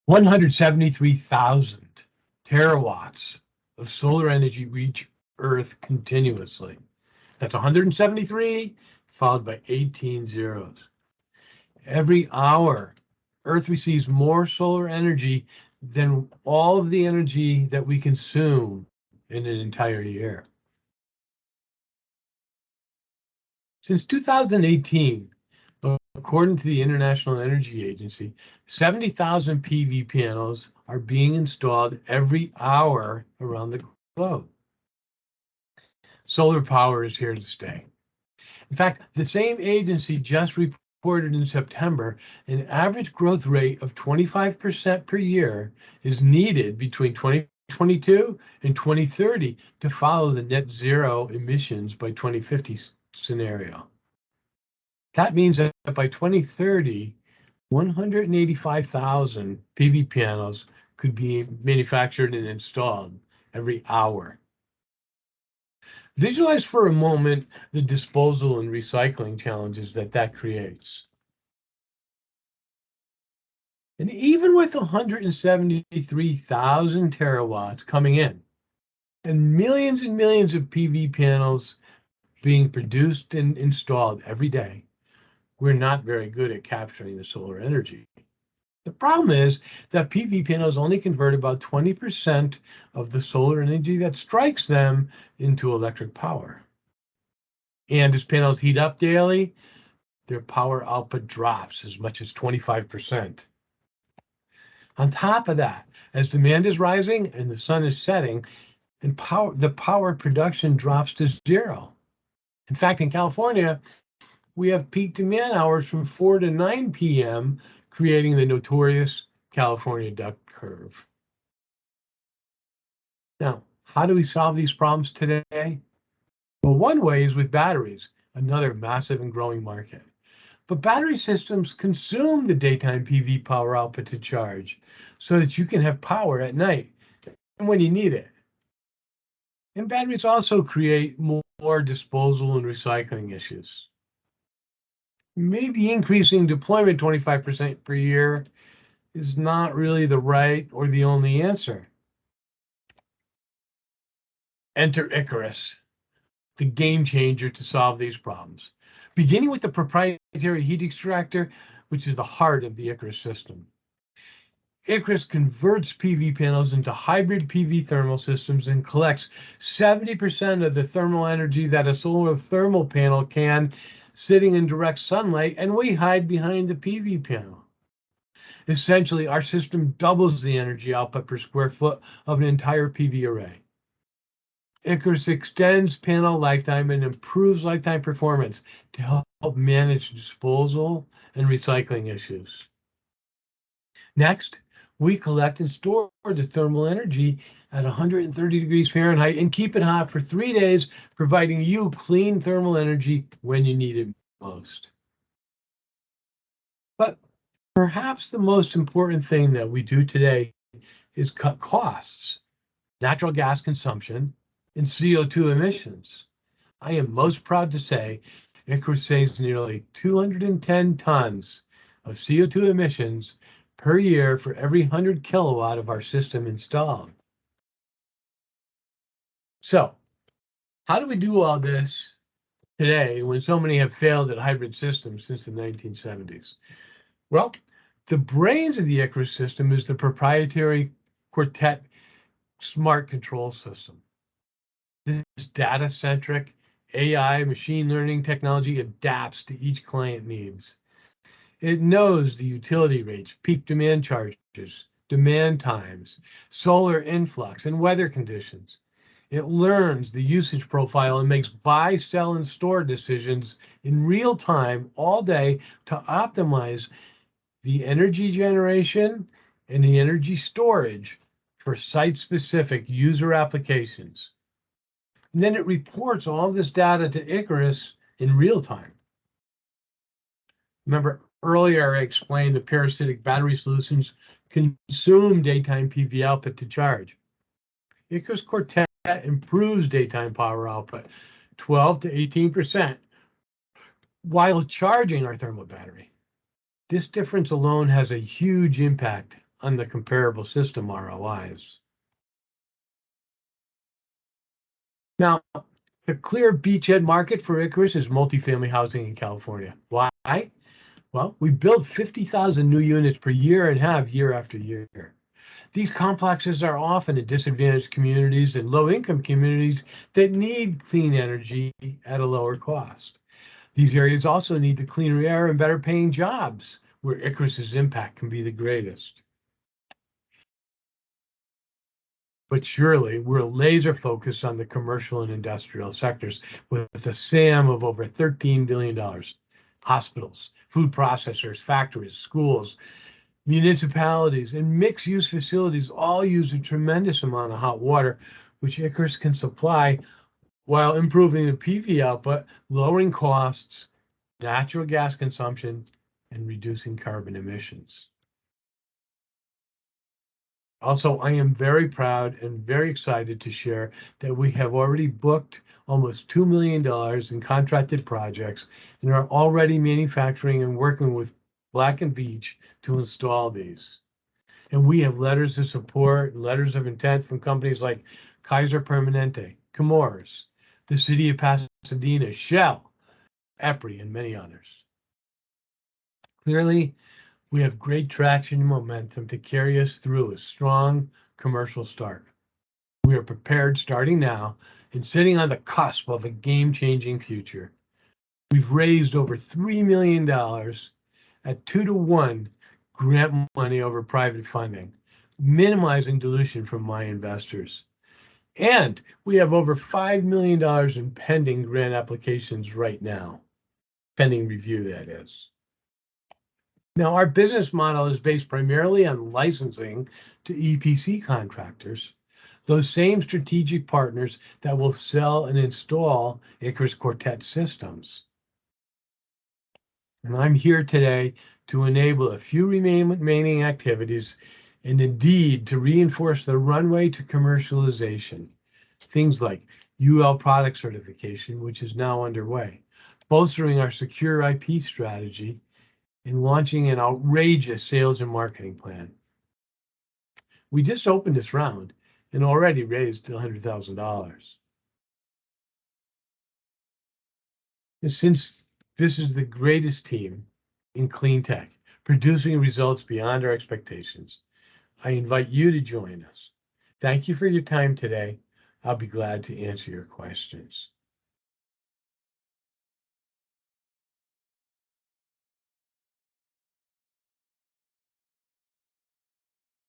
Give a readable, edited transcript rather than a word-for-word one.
173,000 terawatts of solar energy reach Earth continuously. That's 173 followed by 18 zeros. Every hour, Earth receives more solar energy than all of the energy that we consume in an entire year. Since 2018, according to the International Energy Agency, 70,000 PV panels are being installed every hour around the globe. Solar power is here to stay. In fact, the same agency just reported in September an average growth rate of 25% per year is needed between 2022 and 2030 to follow the net zero emissions by 2050 scenario. That means that by 2030, 185,000 PV panels could be manufactured and installed every hour. Visualize for a moment the disposal and recycling challenges that creates. And even with 173,000 terawatts coming in and millions of PV panels being produced and installed every day, we're not very good at capturing the solar energy. The problem is that PV panels only convert about 20% of the solar energy that strikes them into electric power. And as panels heat up daily, their power output drops as much as 25%. On top of that, as demand is rising and the sun is setting, and the power production drops to zero. In fact, in California, we have peak demand hours from 4 to 9 p.m., creating the notorious California duck curve. Now, how do we solve these problems today? Well, one way is with batteries, another massive and growing market. But battery systems consume the daytime PV power output to charge so that you can have power at night and when you need it. And batteries also create more disposal and recycling issues. Maybe increasing deployment 25% per year is not really the right or the only answer. Enter Icarus, the game changer to solve these problems, beginning with the proprietary heat extractor, which is the heart of the Icarus system. Icarus converts PV panels into hybrid PV thermal systems and collects 70% of the thermal energy that a solar thermal panel can, sitting in direct sunlight, and we hide behind the PV panel. Essentially, our system doubles the energy output per square foot of an entire PV array. Icarus extends panel lifetime and improves lifetime performance to help manage disposal and recycling issues. Next, we collect and store the thermal energy at 130 degrees Fahrenheit and keep it hot for 3 days, providing you clean thermal energy when you need it most. But perhaps the most important thing that we do today is cut costs, natural gas consumption, and CO2 emissions. I am most proud to say Icarus saves nearly 210 tons of CO2 emissions per year for every 100 kilowatt of our system installed. So, how do we do all this today when so many have failed at hybrid systems since the 1970s? Well, the brains of the Icarus system is the proprietary Quartet smart control system. This data-centric AI machine learning technology adapts to each client needs. It knows the utility rates, peak demand charges, demand times, solar influx, and weather conditions. It learns the usage profile and makes buy, sell, and store decisions in real time all day to optimize the energy generation and the energy storage for site-specific user applications. And then it reports all this data to Icarus in real time. Remember, earlier I explained the parasitic battery solutions consume daytime PV output to charge. Icarus Quartet improves daytime power output 12 to 18%, while charging our thermal battery. This difference alone has a huge impact on the comparable system ROIs. Now, the clear beachhead market for Icarus is multifamily housing in California. Why? Well, we build 50,000 new units per year and have year after year. These complexes are often in disadvantaged communities and low-income communities that need clean energy at a lower cost. These areas also need the cleaner air and better paying jobs, where Icarus's impact can be the greatest. But surely we're laser focused on the commercial and industrial sectors with a SAM of over $13 billion. Hospitals, food processors, factories, schools, municipalities, and mixed use facilities all use a tremendous amount of hot water, which Icarus can supply while improving the PV output, lowering costs, natural gas consumption, and reducing carbon emissions. Also, I am very proud and very excited to share that we have already booked almost $2 million in contracted projects and are already manufacturing and working with Black & Veatch to install these. And we have letters of support and letters of intent from companies like Kaiser Permanente, Chemours, the City of Pasadena, Shell, EPRI, and many others. Clearly, we have great traction and momentum to carry us through a strong commercial start. We are prepared starting now and sitting on the cusp of a game-changing future. We've raised over $3 million at 2-to-1 grant money over private funding, minimizing dilution from my investors. And we have over $5 million in pending grant applications right now, pending review, that is. Now, our business model is based primarily on licensing to EPC contractors, those same strategic partners that will sell and install Icarus Quartet systems. And I'm here today to enable a few remaining activities and indeed to reinforce the runway to commercialization. Things like UL product certification, which is now underway, bolstering our secure IP strategy, and launching an outrageous sales and marketing plan. We just opened this round and already raised $100,000. And since this is the greatest team in clean tech, producing results beyond our expectations, I invite you to join us. Thank you for your time today. I'll be glad to answer your questions.